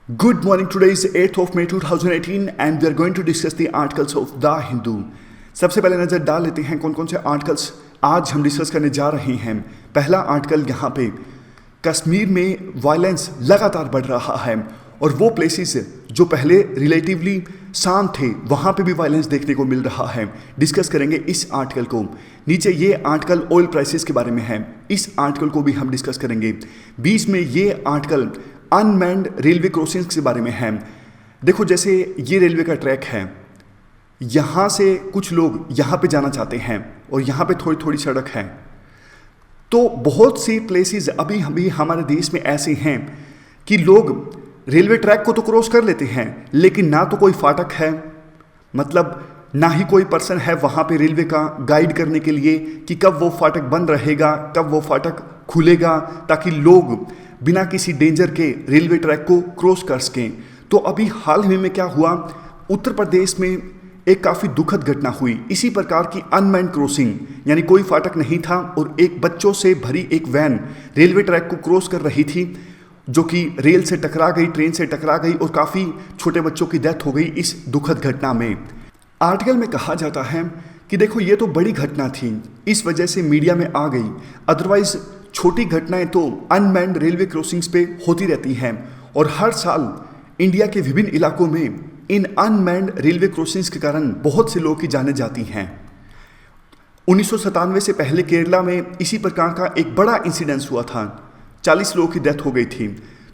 Good morning. Today is 8th of May 2018 and we are going to discuss the articles of The Hindu. सबसे पहले नज़र डाल लेते हैं कौन कौन से आर्टिकल्स आज हम डिस्कस करने जा रहे हैं। पहला आर्टिकल यहाँ पे कश्मीर में वायलेंस लगातार बढ़ रहा है और वो प्लेसेस जो पहले रिलेटिवली शांत थे वहाँ पे भी वायलेंस देखने को मिल रहा है। डिस्कस करेंगे इस आर्टिकल को। नीचे ये आर्टिकल ऑयल प्राइसेस के बारे में है, इस आर्टिकल को भी हम डिस्कस करेंगे। बीच में ये आर्टिकल अनमैन्ड रेलवे क्रॉसिंग्स के बारे में है। देखो जैसे ये रेलवे का ट्रैक है, यहाँ से कुछ लोग यहाँ पे जाना चाहते हैं और यहाँ पे थोड़ी थोड़ी सड़क है, तो बहुत सी प्लेसेस अभी हमारे देश में ऐसे हैं कि लोग रेलवे ट्रैक को तो क्रॉस कर लेते हैं लेकिन ना तो कोई फाटक है, मतलब ना ही कोई पर्सन है वहाँ पे रेलवे का गाइड करने के लिए कि कब वो फाटक बंद रहेगा, कब वो फाटक खुलेगा, ताकि लोग बिना किसी डेंजर के रेलवे ट्रैक को क्रॉस कर सकें। तो अभी हाल ही में क्या हुआ, उत्तर प्रदेश में एक काफ़ी दुखद घटना हुई। इसी प्रकार की अनमैन्ड क्रॉसिंग, यानी कोई फाटक नहीं था और एक बच्चों से भरी एक वैन रेलवे ट्रैक को क्रॉस कर रही थी, जो कि रेल से टकरा गई, ट्रेन से टकरा गई और काफ़ी छोटे बच्चों की डेथ हो गई इस दुखद घटना में। आर्टिकल में कहा जाता है कि देखो ये तो बड़ी घटना थी, इस वजह से मीडिया में आ गई, अदरवाइज छोटी घटनाएं तो अनमैन्ड रेलवे क्रॉसिंग्स पे होती रहती हैं और हर साल इंडिया के विभिन्न इलाकों में इन अनमैन्ड रेलवे क्रॉसिंग्स के कारण बहुत से लोगों की जानें जाती हैं। 1997 से पहले केरला में इसी प्रकार का एक बड़ा इंसिडेंस हुआ था, 40 लोगों की डेथ हो गई थी।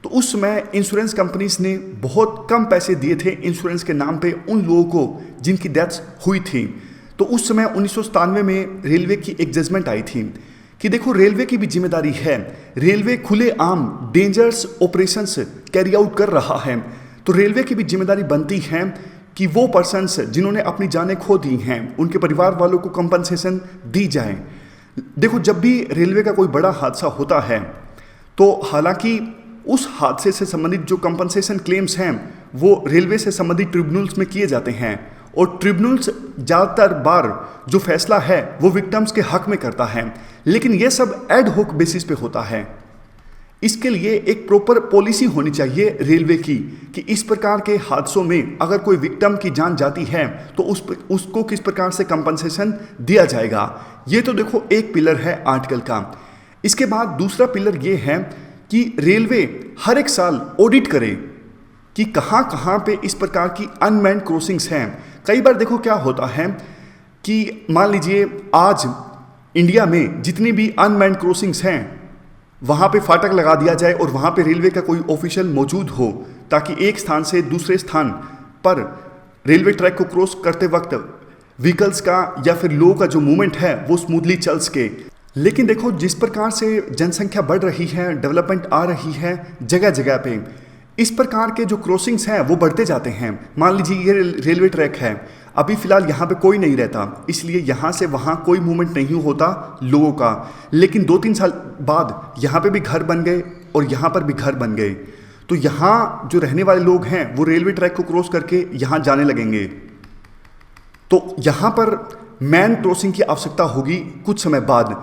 तो उस समय इंश्योरेंस कंपनीज ने बहुत कम पैसे दिए थे इंश्योरेंस के नाम पे उन लोगों को जिनकी डेथ्स हुई थी। तो उस समय 1997 में रेलवे की एक जजमेंट आई थी कि देखो रेलवे की भी जिम्मेदारी है, रेलवे खुले आम डेंजरस ऑपरेशंस कैरी आउट कर रहा है, तो रेलवे की भी जिम्मेदारी बनती है कि वो पर्सन्स जिन्होंने अपनी जानें खो दी हैं उनके परिवार वालों को कंपनसेशन दी जाए। देखो जब भी रेलवे का कोई बड़ा हादसा होता है तो हालांकि उस हादसे से संबंधित जो कंपनसेशन क्लेम्स हैं वो रेलवे से संबंधित ट्रिब्यूनल्स में किए जाते हैं और ट्रिब्यूनल्स ज़्यादातर बार जो फैसला है वो विक्टिम्स के हक में करता है, लेकिन ये सब एड होक बेसिस पे होता है। इसके लिए एक प्रॉपर पॉलिसी होनी चाहिए रेलवे की कि इस प्रकार के हादसों में अगर कोई विक्टिम की जान जाती है तो उसको किस प्रकार से कंपनसेशन दिया जाएगा। ये तो देखो एक पिलर है आर्टिकल का। इसके बाद दूसरा पिलर ये है कि रेलवे हर एक साल ऑडिट करे कि कहाँ कहाँ पे इस प्रकार की अनमैन्ड क्रॉसिंग्स हैं। कई बार देखो क्या होता है कि मान लीजिए आज इंडिया में जितनी भी अनमैन्ड क्रॉसिंग्स हैं वहाँ पे फाटक लगा दिया जाए और वहाँ पे रेलवे का कोई ऑफिशियल मौजूद हो ताकि एक स्थान से दूसरे स्थान पर रेलवे ट्रैक को क्रॉस करते वक्त व्हीकल्स का या फिर लोगों का जो मूवमेंट है वो स्मूथली चल सके। लेकिन देखो जिस प्रकार से जनसंख्या बढ़ रही है, डेवलपमेंट आ रही है जगह जगह पे, इस प्रकार के जो क्रॉसिंग्स हैं वो बढ़ते जाते हैं। मान लीजिए ये रेलवे ट्रैक है, अभी फ़िलहाल यहाँ पे कोई नहीं रहता, इसलिए यहाँ से वहाँ कोई मूवमेंट नहीं होता लोगों का, लेकिन 2-3 साल बाद यहाँ पे भी घर बन गए और यहाँ पर भी घर बन गए, तो यहाँ जो रहने वाले लोग हैं वो रेलवे ट्रैक को क्रॉस करके यहाँ जाने लगेंगे। तो यहाँ पर मैन क्रॉसिंग की आवश्यकता होगी कुछ समय बाद।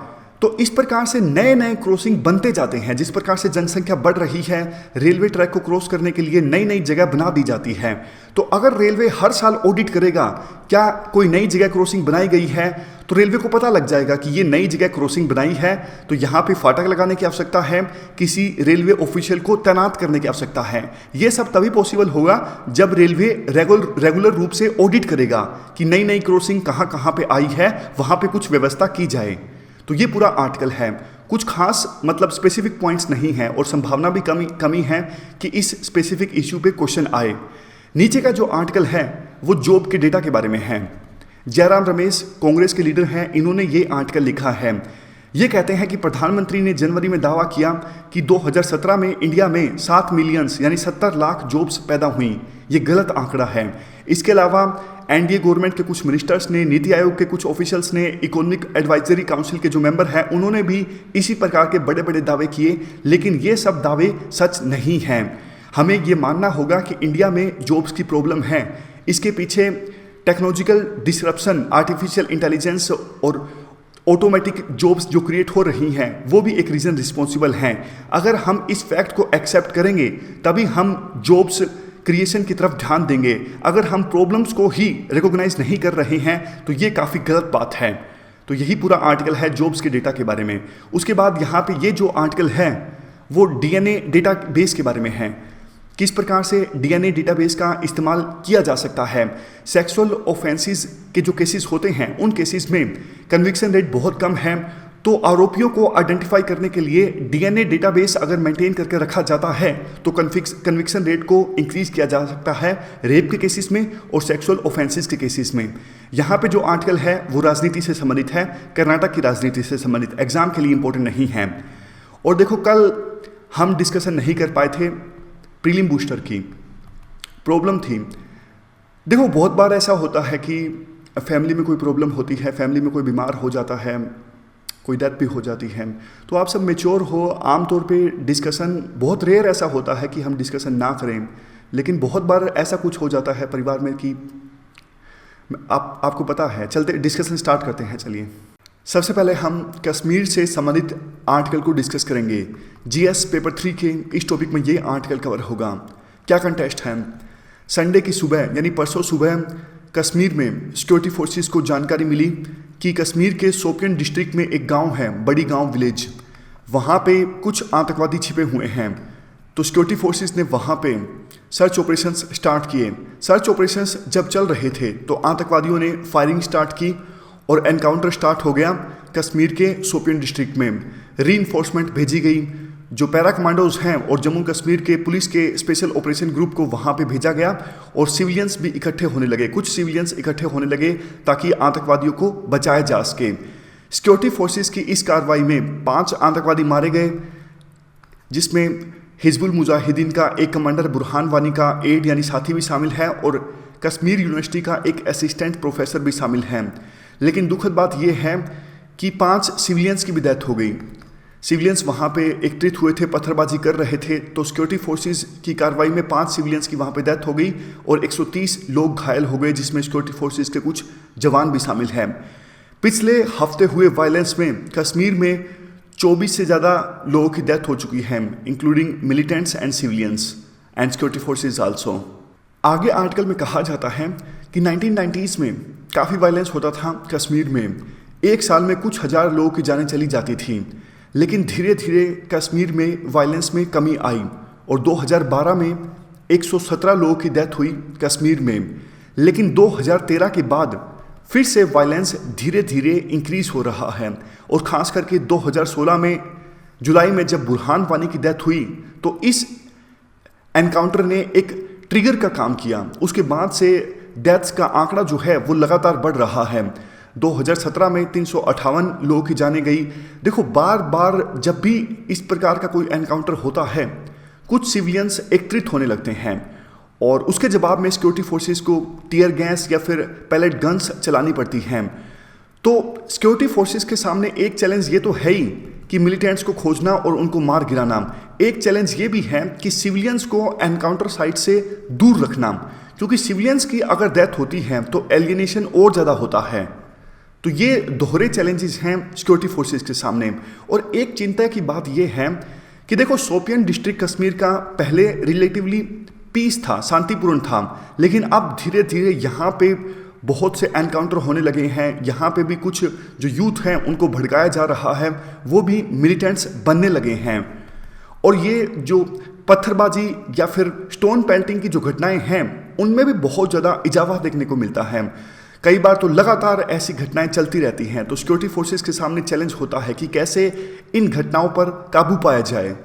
तो इस प्रकार से नए नए क्रॉसिंग बनते जाते हैं। जिस प्रकार से जनसंख्या बढ़ रही है, रेलवे ट्रैक को क्रॉस करने के लिए नई नई जगह बना दी जाती है। तो अगर रेलवे हर साल ऑडिट करेगा क्या कोई नई जगह क्रॉसिंग बनाई गई है, तो रेलवे को पता लग जाएगा कि ये नई जगह क्रॉसिंग बनाई है तो यहाँ पे फाटक लगाने की आवश्यकता है, किसी रेलवे ऑफिशियल को तैनात करने की आवश्यकता है। ये सब तभी पॉसिबल होगा जब रेलवे रेगुलर रूप से ऑडिट करेगा कि नई नई क्रॉसिंग कहाँ कहाँ पे आई है, वहाँ पे कुछ व्यवस्था की जाए। तो ये पूरा आर्टिकल है, कुछ खास मतलब स्पेसिफिक पॉइंट्स नहीं है और संभावना भी कमी है कि इस स्पेसिफिक इश्यू पे क्वेश्चन आए। नीचे का जो आर्टिकल है वो जॉब के डेटा के बारे में है। जयराम रमेश कांग्रेस के लीडर हैं, इन्होंने ये आर्टिकल लिखा है। ये कहते हैं कि प्रधानमंत्री ने जनवरी में दावा किया कि 2017 में इंडिया में 7 मिलियन यानी 70 लाख जॉब्स पैदा हुई। ये गलत आंकड़ा है। इसके अलावा एनडीए गवर्नमेंट के कुछ मिनिस्टर्स ने, नीति आयोग के कुछ ऑफिशियल्स ने, इकोनॉमिक एडवाइजरी काउंसिल के जो मेंबर हैं उन्होंने भी इसी प्रकार के बड़े बड़े दावे किए, लेकिन ये सब दावे सच नहीं हैं। हमें ये मानना होगा कि इंडिया में जॉब्स की प्रॉब्लम है। इसके पीछे technological disruption, artificial intelligence automatic jobs जो क्रिएट हो रही हैं वो भी एक रीज़न रिस्पॉन्सिबल हैं। अगर हम इस फैक्ट को एक्सेप्ट करेंगे तभी हम जॉब्स क्रिएशन की तरफ ध्यान देंगे। अगर हम प्रॉब्लम्स को ही रिकॉग्नाइज नहीं कर रहे हैं तो ये काफ़ी गलत बात है। तो यही पूरा आर्टिकल है जॉब्स के डेटा के बारे में। उसके बाद यहाँ पे ये जो आर्टिकल है वो डीएनए डेटाबेस के बारे में है, किस प्रकार से डीएनए डेटाबेस का इस्तेमाल किया जा सकता है। सेक्सुअल ऑफेंसेस के जो केसेस होते हैं उन केसेस में कन्विक्शन रेट बहुत कम है, तो आरोपियों को आइडेंटिफाई करने के लिए डीएनए डेटाबेस अगर मेंटेन करके रखा जाता है तो कन्विक्शन रेट को इंक्रीज किया जा सकता है रेप के केसेस में और सेक्सुअल ऑफेंसेस के केसेस में। यहाँ पे जो आर्टिकल है वो राजनीति से संबंधित है, कर्नाटक की राजनीति से संबंधित, एग्जाम के लिए इंपॉर्टेंट नहीं है। और देखो कल हम डिस्कशन नहीं कर पाए थे प्रीलिम बूस्टर की, प्रॉब्लम थी। देखो बहुत बार ऐसा होता है कि फैमिली में कोई प्रॉब्लम होती है, फैमिली में कोई बीमार हो जाता है, कोई डेथ भी हो जाती है, तो आप सब मेच्योर हो। आमतौर पे डिस्कशन बहुत रेयर ऐसा होता है कि हम डिस्कशन ना करें, लेकिन बहुत बार ऐसा कुछ हो जाता है परिवार में कि आपको पता है। चलते डिस्कशन स्टार्ट करते हैं। चलिए सबसे पहले हम कश्मीर से संबंधित आर्टिकल को डिस्कस करेंगे। जीएस पेपर 3 के इस टॉपिक में ये आर्टिकल कवर होगा। क्या कंटेस्ट है? संडे की सुबह यानी परसों सुबह कश्मीर में सिक्योरिटी फोर्सेस को जानकारी मिली कि कश्मीर के शोपियन डिस्ट्रिक्ट में एक गांव है, बड़ी गांव विलेज, वहाँ पे कुछ आतंकवादी छिपे हुए हैं। तो सिक्योरिटी फोर्सेस ने वहाँ पे सर्च ऑपरेशंस स्टार्ट किए। सर्च ऑपरेशंस जब चल रहे थे तो आतंकवादियों ने फायरिंग स्टार्ट की और एनकाउंटर स्टार्ट हो गया कश्मीर के शोपियन डिस्ट्रिक्ट में। रीइंफोर्समेंट भेजी गई, जो पैरा कमांडोज हैं और जम्मू कश्मीर के पुलिस के स्पेशल ऑपरेशन ग्रुप को वहाँ पे भेजा गया और सिविलियंस भी इकट्ठे होने लगे, कुछ सिविलियंस इकट्ठे होने लगे ताकि आतंकवादियों को बचाया जा सके। सिक्योरिटी फोर्सेस की इस कार्रवाई में 5 आतंकवादी मारे गए, जिसमें हिजबुल मुजाहिदीन का एक कमांडर बुरहान वानी का एड यानी साथी भी शामिल है और कश्मीर यूनिवर्सिटी का एक असिस्टेंट प्रोफेसर भी शामिल है। लेकिन दुखद बात यह है कि 5 सिविलियंस की भी डेथ हो गई। सिविलियंस वहाँ पे एकत्रित हुए थे, पत्थरबाजी कर रहे थे, तो सिक्योरिटी फोर्सेस की कार्रवाई में 5 सिविलियंस की वहाँ पे डेथ हो गई और 130 लोग घायल हो गए, जिसमें सिक्योरिटी फोर्सेस के कुछ जवान भी शामिल हैं। पिछले हफ्ते हुए वायलेंस में कश्मीर में 24 से ज़्यादा लोगों की डेथ हो चुकी है, including militants and civilians and security forces also. आगे आर्टिकल में कहा जाता है कि 1990s में काफ़ी वायलेंस होता था कश्मीर में। एक साल में कुछ हज़ार लोगों की जानें चली जाती थी, लेकिन धीरे धीरे कश्मीर में वायलेंस में कमी आई और 2012 में 117 लोगों की डेथ हुई कश्मीर में। लेकिन 2013 के बाद फिर से वायलेंस धीरे धीरे इंक्रीज हो रहा है और ख़ास करके 2016 में जुलाई में जब बुरहान वानी की डेथ हुई तो इस एनकाउंटर ने एक ट्रिगर का काम किया। उसके बाद से डेथ्स का आंकड़ा जो है वो लगातार बढ़ रहा है। 2017 में 358 लोगों की जाने गई। देखो बार बार जब भी इस प्रकार का कोई एनकाउंटर होता है कुछ सिविलियंस एकत्रित होने लगते हैं और उसके जवाब में सिक्योरिटी फोर्सेस को टीयर गैस या फिर पैलेट गन्स चलानी पड़ती हैं। तो सिक्योरिटी फोर्सेस के सामने एक चैलेंज ये तो है ही कि मिलिटेंट्स को खोजना और उनको मार गिराना। एक चैलेंज ये भी है कि सिविलियंस को एनकाउंटर साइट से दूर रखना, क्योंकि सिविलियंस की अगर डेथ होती है तो एलियनेशन और ज़्यादा होता है। तो ये दोहरे चैलेंजेस हैं सिक्योरिटी फोर्सेस के सामने। और एक चिंता की बात यह है कि देखो शोपियन डिस्ट्रिक्ट कश्मीर का पहले रिलेटिवली पीस था, शांतिपूर्ण था, लेकिन अब धीरे धीरे यहाँ पे बहुत से एनकाउंटर होने लगे हैं। यहाँ पे भी कुछ जो यूथ हैं उनको भड़काया जा रहा है, वो भी मिलिटेंट्स बनने लगे हैं। और ये जो पत्थरबाजी या फिर स्टोन पेल्टिंग की जो घटनाएं हैं उनमें भी बहुत ज़्यादा इजाफा देखने को मिलता है। कई बार तो लगातार ऐसी घटनाएं चलती रहती हैं। तो सिक्योरिटी फोर्सेस के सामने चैलेंज होता है कि कैसे इन घटनाओं पर काबू पाया जाए।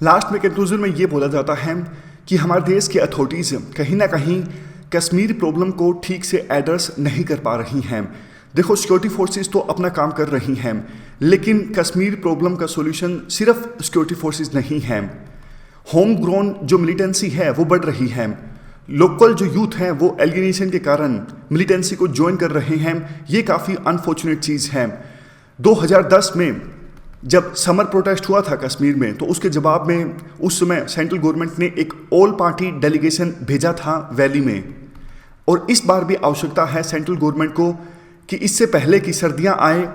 लास्ट में कंक्लूजन में ये बोला जाता है कि हमारे देश की अथॉरिटीज़ कहीं ना कहीं कश्मीर प्रॉब्लम को ठीक से एड्रेस नहीं कर पा रही हैं। देखो सिक्योरिटी फोर्सेस तो अपना काम कर रही हैं, लेकिन कश्मीर प्रॉब्लम का सॉल्यूशन सिर्फ सिक्योरिटी फोर्सेस नहीं है। होम ग्रोन जो मिलिटेंसी है वो बढ़ रही है। लोकल जो यूथ हैं वो एलियनेशन के कारण मिलिटेंसी को ज्वाइन कर रहे हैं। ये काफ़ी अनफॉर्चुनेट चीज़ है। 2010 में जब समर प्रोटेस्ट हुआ था कश्मीर में तो उसके जवाब में उस समय सेंट्रल गवर्नमेंट ने एक ऑल पार्टी डेलीगेशन भेजा था वैली में। और इस बार भी आवश्यकता है सेंट्रल गवर्नमेंट को कि इससे पहले कि सर्दियां आए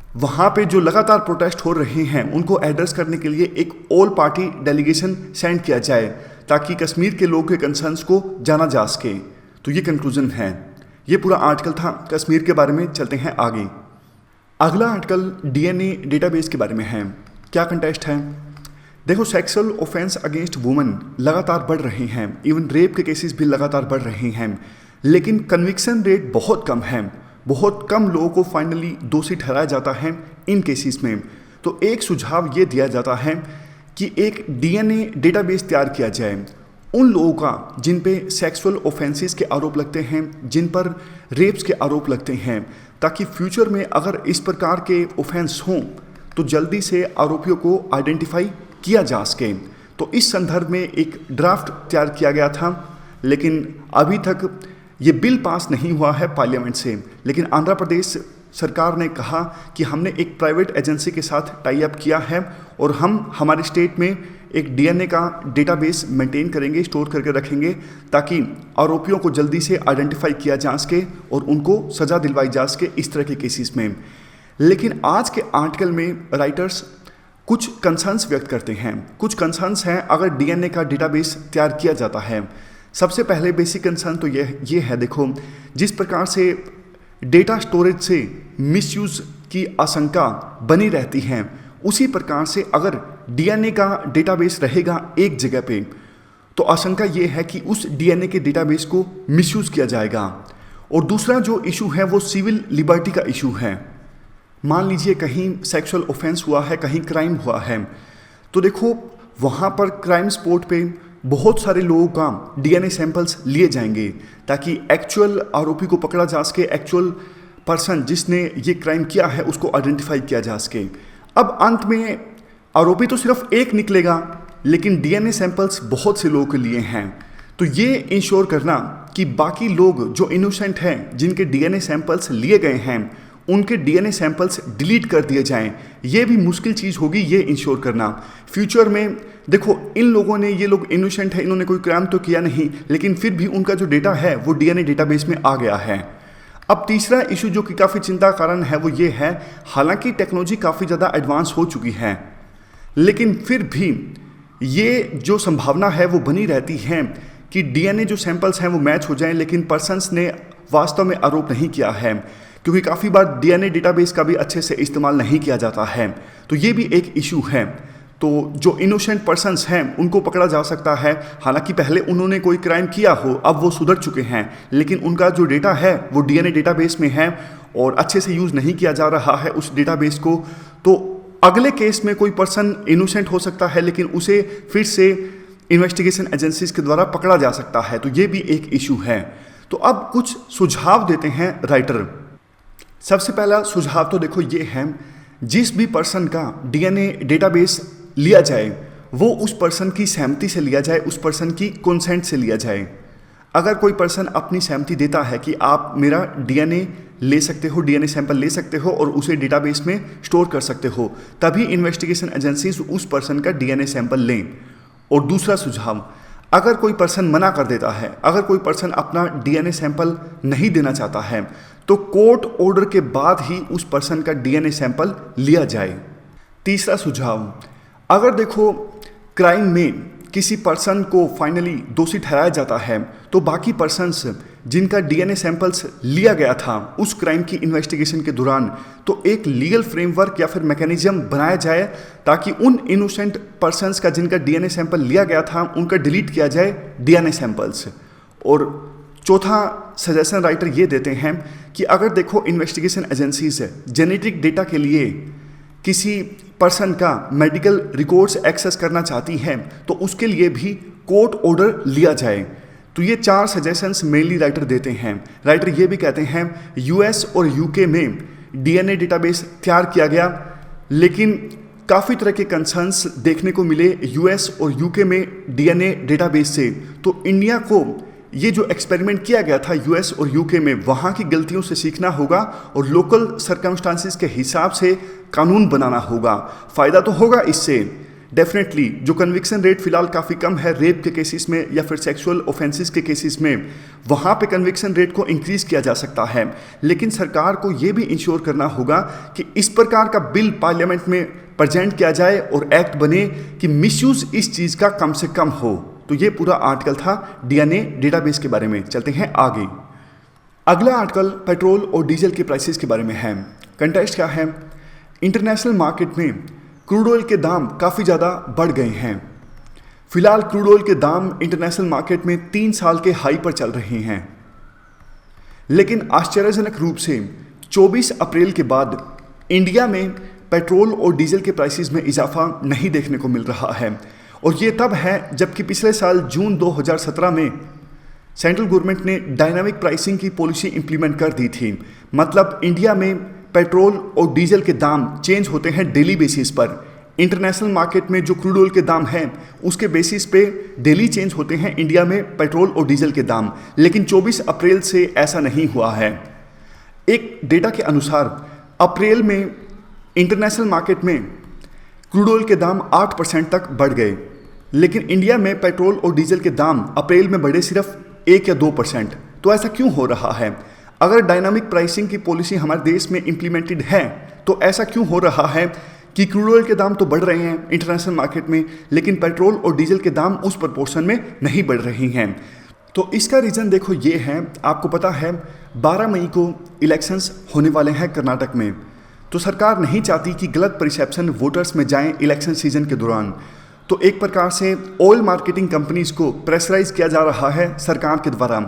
वहाँ पे जो लगातार प्रोटेस्ट हो रहे हैं उनको एड्रेस करने के लिए एक ऑल पार्टी डेलीगेशन सेंड किया जाए ताकि कश्मीर के लोगों के कंसर्न्स को जाना जा सके। तो ये कंक्लूजन है, ये पूरा आर्टिकल था कश्मीर के बारे में। चलते हैं आगे। अगला आर्टिकल डीएनए डेटाबेस के बारे में है। क्या कंटेस्ट है? देखो, सेक्सुअल ऑफेंस अगेंस्ट वुमेन लगातार बढ़ रहे हैं, इवन रेप के केसेस भी लगातार बढ़ रहे हैं, लेकिन कन्विक्शन रेट बहुत कम है। बहुत कम लोगों को फाइनली दोषी ठहराया जाता है इन केसेस में। तो एक सुझाव ये दिया जाता है कि एक डीएनए डेटाबेस तैयार किया जाए उन लोगों का जिन पे सेक्सुअल ऑफेंसेस के आरोप लगते हैं, जिन पर रेप्स के आरोप लगते हैं, ताकि फ्यूचर में अगर इस प्रकार के ऑफेंस हों तो जल्दी से आरोपियों को आइडेंटिफाई किया जा सके। तो इस संदर्भ में एक ड्राफ्ट तैयार किया गया था, लेकिन अभी तक ये बिल पास नहीं हुआ है पार्लियामेंट से। लेकिन आंध्र प्रदेश सरकार ने कहा कि हमने एक प्राइवेट एजेंसी के साथ टाई अप किया है और हम हमारे स्टेट में एक डीएनए का डेटाबेस मेंटेन करेंगे, स्टोर करके रखेंगे, ताकि आरोपियों को जल्दी से आइडेंटिफाई किया जा सके और उनको सज़ा दिलवाई जा सके इस तरह के केसेस में। लेकिन आज के आर्टिकल में राइटर्स कुछ कंसर्न्स व्यक्त करते हैं। कुछ कंसर्न्स हैं अगर डीएनए का डेटाबेस तैयार किया जाता है। सबसे पहले बेसिक कंसर्न तो ये है, देखो, जिस प्रकार से डेटा स्टोरेज से मिसयूज़ की आशंका बनी रहती है, उसी प्रकार से अगर डीएनए का डेटाबेस रहेगा एक जगह पे तो आशंका ये है कि उस डीएनए के डेटाबेस को मिसयूज़ किया जाएगा। और दूसरा जो इशू है वो सिविल लिबर्टी का इशू है। मान लीजिए कहीं सेक्सुअल ऑफेंस हुआ है, कहीं क्राइम हुआ है, तो देखो वहाँ पर क्राइम स्पॉट पे बहुत सारे लोगों का डीएनए सैंपल्स लिए जाएंगे ताकि एक्चुअल आरोपी को पकड़ा जा सके, एक्चुअल पर्सन जिसने ये क्राइम किया है उसको आइडेंटिफाई किया जा सके। अब अंत में आरोपी तो सिर्फ एक निकलेगा, लेकिन डीएनए सैंपल्स बहुत से लोगों के लिए हैं। तो ये इंश्योर करना कि बाकी लोग जो इनोसेंट हैं, जिनके डीएनए सैंपल्स लिए गए हैं, उनके डीएनए सैंपल्स डिलीट कर दिए जाएं, ये भी मुश्किल चीज़ होगी ये इंश्योर करना। फ्यूचर में देखो, इन लोगों ने, ये लोग इनोसेंट है, इन्होंने कोई क्राइम तो किया नहीं, लेकिन फिर भी उनका जो डेटा है वो डीएनए डेटाबेस में आ गया है। अब तीसरा इशू जो कि काफ़ी चिंता का कारण है वो ये है, हालांकि टेक्नोलॉजी काफ़ी ज़्यादा एडवांस हो चुकी है, लेकिन फिर भी ये जो संभावना है वो बनी रहती है कि डीएनए जो सैंपल्स हैं वो मैच हो जाएं, लेकिन पर्सन्स ने वास्तव में आरोप नहीं किया है, क्योंकि काफ़ी बार डीएनए डेटाबेस का भी अच्छे से इस्तेमाल नहीं किया जाता है। तो ये भी एक इशू है। तो जो इनोसेंट पर्सन्स हैं उनको पकड़ा जा सकता है, हालांकि पहले उन्होंने कोई क्राइम किया हो, अब वो सुधर चुके हैं, लेकिन उनका जो डेटा है वो डीएनए डेटाबेस में है और अच्छे से यूज़ नहीं किया जा रहा है उस डेटाबेस को। तो अगले केस में कोई पर्सन इनोसेंट हो सकता है, लेकिन उसे फिर से इन्वेस्टिगेशन एजेंसीज के द्वारा पकड़ा जा सकता है। तो ये भी एक इशू है। तो अब कुछ सुझाव देते हैं राइटर। सबसे पहला सुझाव तो देखो ये है, जिस भी पर्सन का डीएनए डेटाबेस लिया जाए वो उस पर्सन की सहमति से लिया जाए, उस पर्सन की कंसेंट से लिया जाए। अगर कोई पर्सन अपनी सहमति देता है कि आप मेरा डीएनए ले सकते हो, डीएनए सैंपल ले सकते हो और उसे डेटाबेस में स्टोर कर सकते हो, तभी इन्वेस्टिगेशन एजेंसीज उस पर्सन का डीएनए सैंपल लें। और दूसरा सुझाव, अगर कोई पर्सन मना कर देता है, अगर कोई पर्सन अपना डीएनए सैंपल नहीं देना चाहता है, तो कोर्ट ऑर्डर के बाद ही उस पर्सन का डीएनए सैंपल लिया जाए। तीसरा सुझाव, अगर देखो क्राइम में किसी पर्सन को फाइनली दोषी ठहराया जाता है, तो बाकी पर्सन्स जिनका डीएनए सैंपल्स लिया गया था उस क्राइम की इन्वेस्टिगेशन के दौरान, तो एक लीगल फ्रेमवर्क या फिर मैकेनिज्म बनाया जाए ताकि उन इनोसेंट पर्सन्स का जिनका डीएनए सैंपल लिया गया था उनका डिलीट किया जाए डीएनए सैंपल्स। और चौथा सजेशन राइटर ये देते हैं कि अगर देखो इन्वेस्टिगेशन एजेंसीज जेनेटिक डेटा के लिए किसी पर्सन का मेडिकल रिकॉर्ड्स एक्सेस करना चाहती हैं, तो उसके लिए भी कोर्ट ऑर्डर लिया जाए। तो ये 4 सजेशंस मेनली राइटर देते हैं। राइटर ये भी कहते हैं यूएस और यूके में डीएनए डेटाबेस तैयार किया गया, लेकिन काफ़ी तरह के कंसर्न्स देखने को मिले यूएस और यूके में डीएनए डेटाबेस से। तो इंडिया को ये जो एक्सपेरिमेंट किया गया था यूएस और यूके में, वहाँ की गलतियों से सीखना होगा और लोकल सर्कमस्टांसिस के हिसाब से कानून बनाना होगा। फ़ायदा तो होगा इससे, डेफिनेटली जो कन्विक्शन रेट फिलहाल काफ़ी कम है रेप के केसेस में या फिर सेक्सुअल ऑफेंसेस के केसेस में, वहाँ पे कन्विक्शन रेट को इंक्रीज किया जा सकता है। लेकिन सरकार को ये भी इंश्योर करना होगा कि इस प्रकार का बिल पार्लियामेंट में प्रेजेंट किया जाए और एक्ट बने कि मिसयूज इस चीज़ का कम से कम हो। तो ये पूरा आर्टिकल था डीएनए डेटाबेस के बारे में। चलते हैं आगे। अगला आर्टिकल पेट्रोल और डीजल के प्राइसेस के बारे में है। कंटेक्स्ट क्या है? इंटरनेशनल मार्केट में क्रूड ऑयल के दाम काफ़ी ज़्यादा बढ़ गए हैं। फिलहाल क्रूड ऑयल के दाम इंटरनेशनल मार्केट में 3 साल के हाई पर चल रहे हैं। लेकिन आश्चर्यजनक रूप से 24 अप्रैल के बाद इंडिया में पेट्रोल और डीजल के प्राइसेस में इजाफा नहीं देखने को मिल रहा है। और ये तब है जबकि पिछले साल जून 2017 में सेंट्रल गवर्नमेंट ने डायनामिक प्राइसिंग की पॉलिसी इंप्लीमेंट कर दी थी। मतलब इंडिया में पेट्रोल और डीजल के दाम चेंज होते हैं डेली बेसिस पर। इंटरनेशनल मार्केट में जो क्रूड ऑयल के दाम हैं उसके बेसिस पे डेली चेंज होते हैं इंडिया में पेट्रोल और डीजल के दाम। लेकिन 24 अप्रैल से ऐसा नहीं हुआ है। एक डेटा के अनुसार अप्रैल में इंटरनेशनल मार्केट में क्रूड ऑयल के दाम 8% तक बढ़ गए, लेकिन इंडिया में पेट्रोल और डीजल के दाम अप्रैल में बढ़े सिर्फ 1 या 2%। तो ऐसा क्यों हो रहा है? अगर डायनामिक प्राइसिंग की पॉलिसी हमारे देश में इम्प्लीमेंटेड है तो ऐसा क्यों हो रहा है कि क्रूड ऑयल के दाम तो बढ़ रहे हैं इंटरनेशनल मार्केट में, लेकिन पेट्रोल और डीजल के दाम उस प्रोपोर्शन में नहीं बढ़ रहे हैं? तो इसका रीज़न देखो ये है, आपको पता है 12 मई को इलेक्शंस होने वाले हैं कर्नाटक में। तो सरकार नहीं चाहती कि गलत परसेप्शन वोटर्स में जाएं इलेक्शन सीजन के दौरान। तो एक प्रकार से ऑयल मार्केटिंग कंपनीज को प्रेशराइज किया जा रहा है सरकार के द्वारा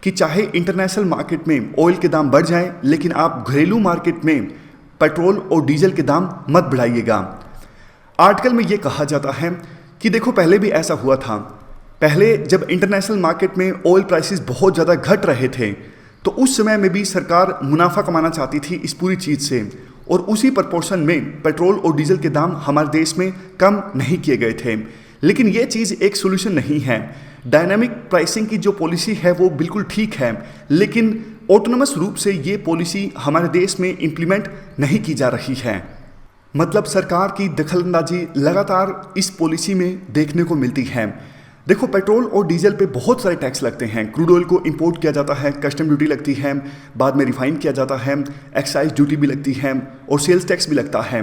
कि चाहे इंटरनेशनल मार्केट में ऑयल के दाम बढ़ जाएं, लेकिन आप घरेलू मार्केट में पेट्रोल और डीजल के दाम मत बढ़ाइएगा। आर्टिकल में ये कहा जाता है कि देखो पहले भी ऐसा हुआ था। पहले जब इंटरनेशनल मार्केट में ऑयल प्राइसेस बहुत ज़्यादा घट रहे थे तो उस समय में भी सरकार मुनाफा कमाना चाहती थी इस पूरी चीज़ से, और उसी प्रपोर्शन में पेट्रोल और डीजल के दाम हमारे देश में कम नहीं किए गए थे। लेकिन ये चीज़ एक सोल्यूशन नहीं है। डायनामिक प्राइसिंग की जो पॉलिसी है वो बिल्कुल ठीक है, लेकिन ऑटोनमस रूप से ये पॉलिसी हमारे देश में इम्प्लीमेंट नहीं की जा रही है। मतलब सरकार की दखलंदाजी लगातार इस पॉलिसी में देखने को मिलती है। देखो पेट्रोल और डीजल पे बहुत सारे टैक्स लगते हैं। क्रूड ऑयल को इंपोर्ट किया जाता है, कस्टम ड्यूटी लगती है, बाद में रिफाइन किया जाता है, एक्साइज ड्यूटी भी लगती है और सेल्स टैक्स भी लगता है।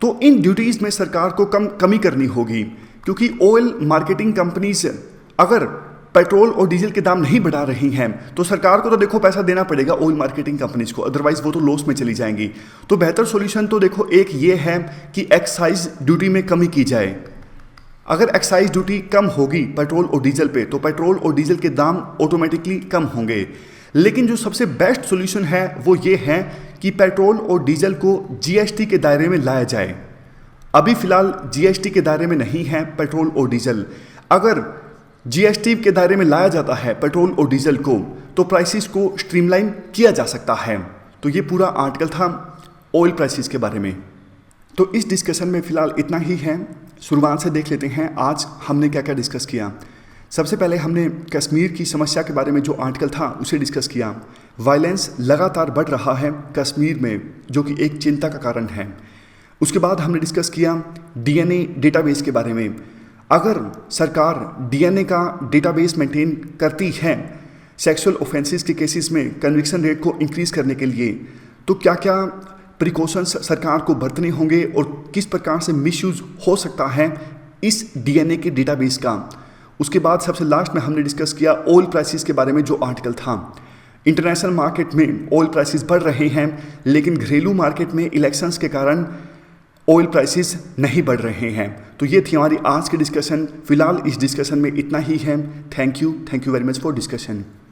तो इन ड्यूटीज़ में सरकार को कमी करनी होगी, क्योंकि ऑयल मार्केटिंग कंपनीज अगर पेट्रोल और डीजल के दाम नहीं बढ़ा रही हैं तो सरकार को तो देखो पैसा देना पड़ेगा ऑयल मार्केटिंग कंपनीज को, अदरवाइज वो तो लॉस में चली जाएंगी। तो बेहतर सॉल्यूशन तो देखो एक ये है कि एक्साइज ड्यूटी में कमी की जाए। अगर एक्साइज ड्यूटी कम होगी पेट्रोल और डीजल पे तो पेट्रोल और डीजल के दाम ऑटोमेटिकली कम होंगे। लेकिन जो सबसे बेस्ट सॉल्यूशन है वो ये है कि पेट्रोल और डीजल को जीएसटी के दायरे में लाया जाए। अभी फिलहाल जीएसटी के दायरे में नहीं है पेट्रोल और डीजल। अगर जीएसटी के दायरे में लाया जाता है पेट्रोल और डीजल को तो प्राइसेस को स्ट्रीमलाइन किया जा सकता है। तो ये पूरा आर्टिकल था ऑयल प्राइसेस के बारे में। तो इस डिस्कशन में फ़िलहाल इतना ही है। शुरुआत से देख लेते हैं आज हमने क्या क्या डिस्कस किया। सबसे पहले हमने कश्मीर की समस्या के बारे में जो आर्टिकल था उसे डिस्कस किया। वायलेंस लगातार बढ़ रहा है कश्मीर में, जो कि एक चिंता का कारण है। उसके बाद हमने डिस्कस किया डीएनए डेटाबेस के बारे में। अगर सरकार डीएनए का डेटाबेस मेंटेन करती है सेक्सुअल ऑफेंसेस के केसेस में कन्विक्शन रेट को इंक्रीज़ करने के लिए, तो क्या क्या प्रिकॉशंस सरकार को बरतने होंगे और किस प्रकार से मिसयूज़ हो सकता है इस डीएनए के डेटाबेस का। उसके बाद सबसे लास्ट में हमने डिस्कस किया ऑयल प्राइसेस के बारे में जो आर्टिकल था। इंटरनेशनल मार्केट में ऑयल प्राइसेस बढ़ रहे हैं, लेकिन घरेलू मार्केट में इलेक्शंस के कारण ऑयल प्राइसेस नहीं बढ़ रहे हैं। तो ये थी हमारी आज की डिस्कशन। फिलहाल इस डिस्कशन में इतना ही है। Thank you very much for discussion.